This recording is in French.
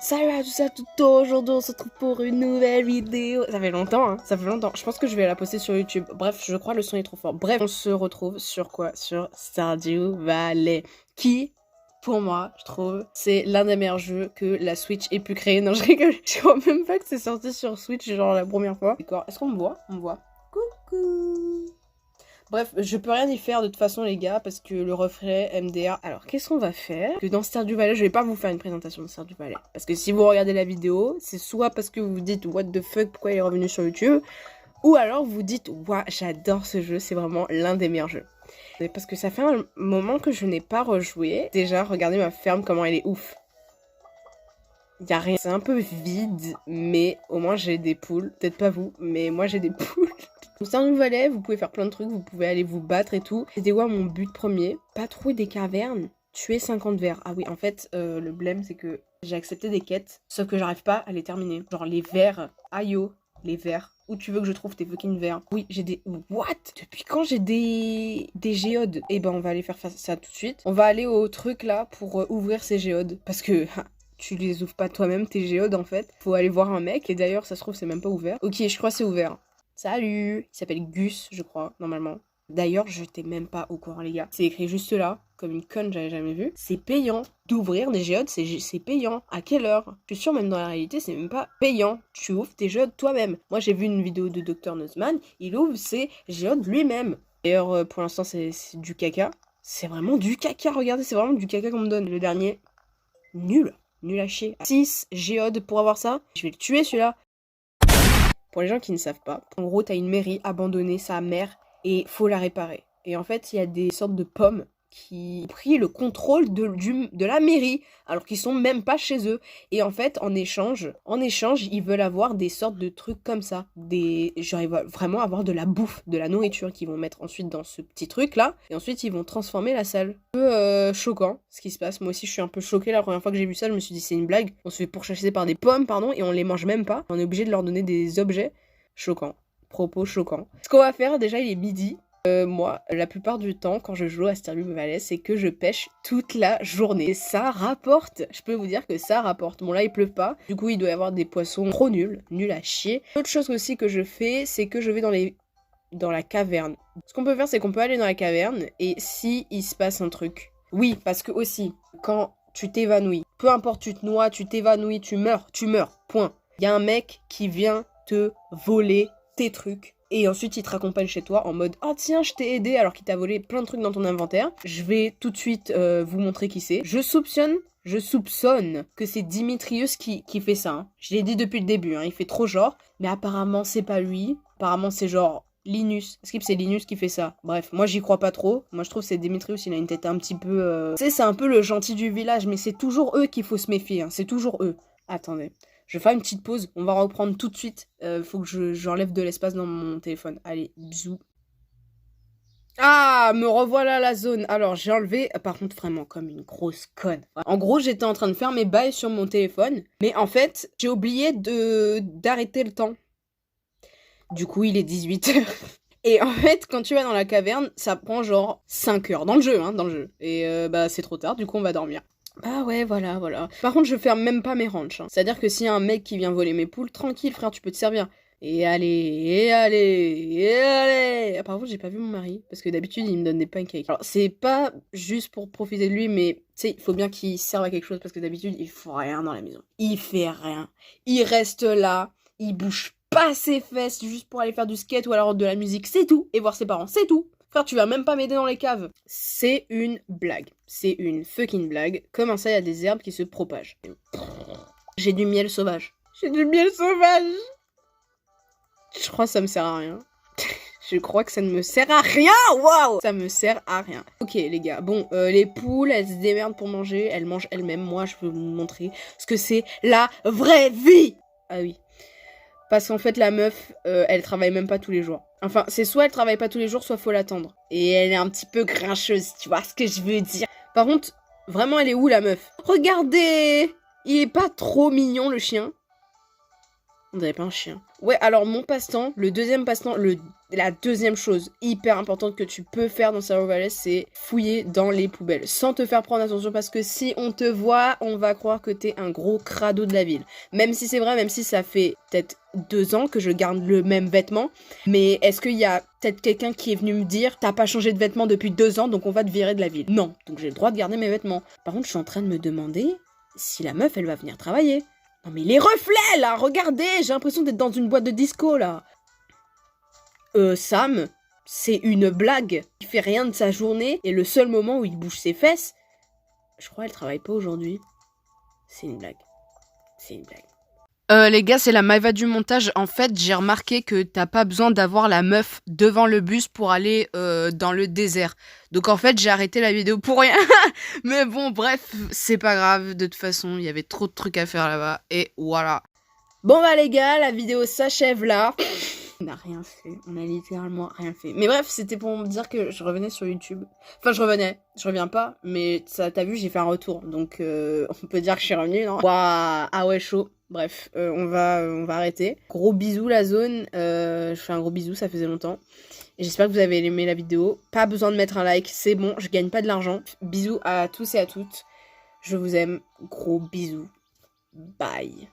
Salut à tous et à toutes, aujourd'hui on se retrouve pour une nouvelle vidéo. Ça fait longtemps, hein, ça fait longtemps. Je pense que je vais la poster sur YouTube. Bref, je crois le son est trop fort. Bref, on se retrouve sur quoi? Sur Stardew Valley. Qui, pour moi, je trouve, c'est l'un des meilleurs jeux que la Switch ait pu créer. Non, je rigole. Je crois même pas que c'est sorti sur Switch, genre la première fois. D'accord, est-ce qu'on me voit? On me voit. Coucou. Bref, je peux rien y faire de toute façon les gars, parce que le reflet MDR... Alors, qu'est-ce qu'on va faire? Que dans Stardew Valley, je vais pas vous faire une présentation de Stardew Valley. Parce que si vous regardez la vidéo, c'est soit parce que vous vous dites what the fuck, pourquoi il est revenu sur YouTube, ou alors vous dites waouh, j'adore ce jeu, c'est vraiment l'un des meilleurs jeux. Parce que ça fait un moment que je n'ai pas rejoué. Déjà, regardez ma ferme, comment elle est ouf. Y'a rien, c'est un peu vide, mais au moins j'ai des poules. Peut-être pas vous, mais moi j'ai des poules. Au Stardew Valley, vous pouvez faire plein de trucs, vous pouvez aller vous battre et tout. C'était quoi mon but premier? Patrouiller des cavernes, tuer 50 vers. Ah oui, en fait, le blême, c'est que j'ai accepté des quêtes, sauf que j'arrive pas à les terminer. Genre les vers, aïe les vers. Où tu veux que je trouve tes fucking vers? Oui, j'ai des... What? Depuis quand j'ai des géodes? Eh ben, on va aller faire ça tout de suite. On va aller au truc là pour ouvrir ces géodes. Parce que... tu les ouvres pas toi-même, tes géodes en fait. Faut aller voir un mec, et d'ailleurs, ça se trouve, c'est même pas ouvert. Ok, je crois que c'est ouvert. Salut! Il s'appelle Gus, je crois, normalement. D'ailleurs, j'étais même pas au courant, les gars. C'est écrit juste là, comme une conne, j'avais jamais vu. C'est payant d'ouvrir des géodes, c'est payant. À quelle heure? Je suis sûre, même dans la réalité, c'est même pas payant. Tu ouvres tes géodes toi-même. Moi, j'ai vu une vidéo de Dr Nozman, il ouvre ses géodes lui-même. D'ailleurs, pour l'instant, c'est du caca. C'est vraiment du caca, regardez, c'est vraiment du caca qu'on me donne. Le dernier, nul. Nul à chier. 6 géodes pour avoir ça. Je vais le tuer, celui-là. Pour les gens qui ne savent pas, en gros, t'as une mairie abandonnée, sa mère, et faut la réparer. Et en fait, il y a des sortes de pommes qui ont pris le contrôle de la mairie, alors qu'ils sont même pas chez eux. Et en fait, en échange, ils veulent avoir des sortes de trucs comme ça. Genre, ils veulent vraiment avoir de la bouffe, de la nourriture qu'ils vont mettre ensuite dans ce petit truc-là. Et ensuite, ils vont transformer la salle. Un peu choquant, ce qui se passe. Moi aussi, je suis un peu choquée. La première fois que j'ai vu ça, je me suis dit, c'est une blague. On se fait pourchasser par des pommes, pardon, et on les mange même pas. On est obligé de leur donner des objets. Choquant. Propos choquants. Ce qu'on va faire, déjà, il est midi. Moi, la plupart du temps, quand je joue à Stardew Valley, c'est que je pêche toute la journée. Et ça rapporte. Je peux vous dire que ça rapporte. Bon, là, il pleut pas. Du coup, il doit y avoir des poissons trop nuls. Nuls à chier. Autre chose aussi que je fais, c'est que je vais dans la caverne. Ce qu'on peut faire, c'est qu'on peut aller dans la caverne. Et si il se passe un truc. Oui, parce que aussi, quand tu t'évanouis, peu importe, tu te noies, tu t'évanouis, tu meurs. Point. Il y a un mec qui vient te voler tes trucs. Et ensuite, il te raccompagne chez toi en mode « Ah tiens, je t'ai aidé alors qu'il t'a volé plein de trucs dans ton inventaire. » Je vais tout de suite vous montrer qui c'est. Je soupçonne que c'est Dimitrius qui fait ça. Hein. Je l'ai dit depuis le début, hein, il fait trop genre. Mais apparemment, c'est pas lui. Apparemment, c'est genre Linus. Skip, c'est Linus qui fait ça. Bref, moi, j'y crois pas trop. Moi, je trouve que c'est Dimitrius, il a une tête un petit peu... Tu sais, c'est un peu le gentil du village, mais c'est toujours eux qu'il faut se méfier. Hein. C'est toujours eux. Attendez. Je vais faire une petite pause, on va reprendre tout de suite. Faut que j'enlève de l'espace dans mon téléphone. Allez, bisous. Ah, me revoilà la zone. Alors, j'ai enlevé, par contre, vraiment comme une grosse conne. En gros, j'étais en train de faire mes bails sur mon téléphone, mais en fait, j'ai oublié d'arrêter le temps. Du coup, il est 18h. Et en fait, quand tu vas dans la caverne, ça prend genre 5 heures dans le jeu, hein, Et bah, c'est trop tard, du coup, on va dormir. Bah ouais, voilà. Par contre, je ferme même pas mes ranchs. Hein. C'est-à-dire que s'il y a un mec qui vient voler mes poules, tranquille, frère, tu peux te servir. Et allez. Ah, par contre, j'ai pas vu mon mari, parce que d'habitude, il me donne des pancakes. Alors, c'est pas juste pour profiter de lui, mais, tu sais, il faut bien qu'il serve à quelque chose, parce que d'habitude, il faut rien dans la maison. Il fait rien. Il reste là, il bouge pas ses fesses juste pour aller faire du skate ou alors de la musique, c'est tout. Et voir ses parents, c'est tout. Frère, tu vas même pas m'aider dans les caves. C'est une blague. C'est une fucking blague. Comment ça, il y a des herbes qui se propagent? J'ai du miel sauvage. Je crois que ça me sert à rien. Je crois que ça ne me sert à rien. Waouh! Ça me sert à rien. Ok, les gars. Bon, les poules, elles se démerdent pour manger. Elles mangent elles-mêmes. Moi, je peux vous montrer ce que c'est la vraie vie. Ah oui. Parce qu'en fait, la meuf, elle travaille même pas tous les jours. Enfin, c'est soit elle travaille pas tous les jours, soit faut l'attendre. Et elle est un petit peu grincheuse, tu vois ce que je veux dire. Par contre, vraiment, elle est où, la meuf? Regardez! Il est pas trop mignon, le chien? On dirait pas un chien. Ouais, alors mon passe-temps, le deuxième passe-temps, la deuxième chose hyper importante que tu peux faire dans Stardew Valley, c'est fouiller dans les poubelles. Sans te faire prendre attention, parce que si on te voit, on va croire que t'es un gros crado de la ville. Même si c'est vrai, même si ça fait peut-être 2 ans que je garde le même vêtement, mais est-ce qu'il y a peut-être quelqu'un qui est venu me dire t'as pas changé de vêtements depuis 2 ans, donc on va te virer de la ville? Non, donc j'ai le droit de garder mes vêtements. Par contre, je suis en train de me demander si la meuf, elle va venir travailler. Non mais les reflets là, regardez, j'ai l'impression d'être dans une boîte de disco là. Sam, c'est une blague. Il fait rien de sa journée et le seul moment où il bouge ses fesses, je crois qu'elle travaille pas aujourd'hui. C'est une blague. C'est une blague. Les gars, c'est la Maëva du montage. En fait, j'ai remarqué que t'as pas besoin d'avoir la meuf devant le bus pour aller dans le désert. Donc en fait, j'ai arrêté la vidéo pour rien. Mais bon, bref, c'est pas grave. De toute façon, il y avait trop de trucs à faire là-bas. Et voilà. Bon bah les gars, la vidéo s'achève là. On n'a rien fait. On a littéralement rien fait. Mais bref, c'était pour me dire que je revenais sur YouTube. Enfin, je reviens pas. Mais ça, t'as vu, j'ai fait un retour. Donc, on peut dire que je suis revenue, non? Waouh, ah ouais, chaud. Bref, on va arrêter. Gros bisous la zone. Je fais un gros bisou, ça faisait longtemps. Et j'espère que vous avez aimé la vidéo. Pas besoin de mettre un like, c'est bon, je gagne pas de l'argent. Bisous à tous et à toutes. Je vous aime. Gros bisous. Bye.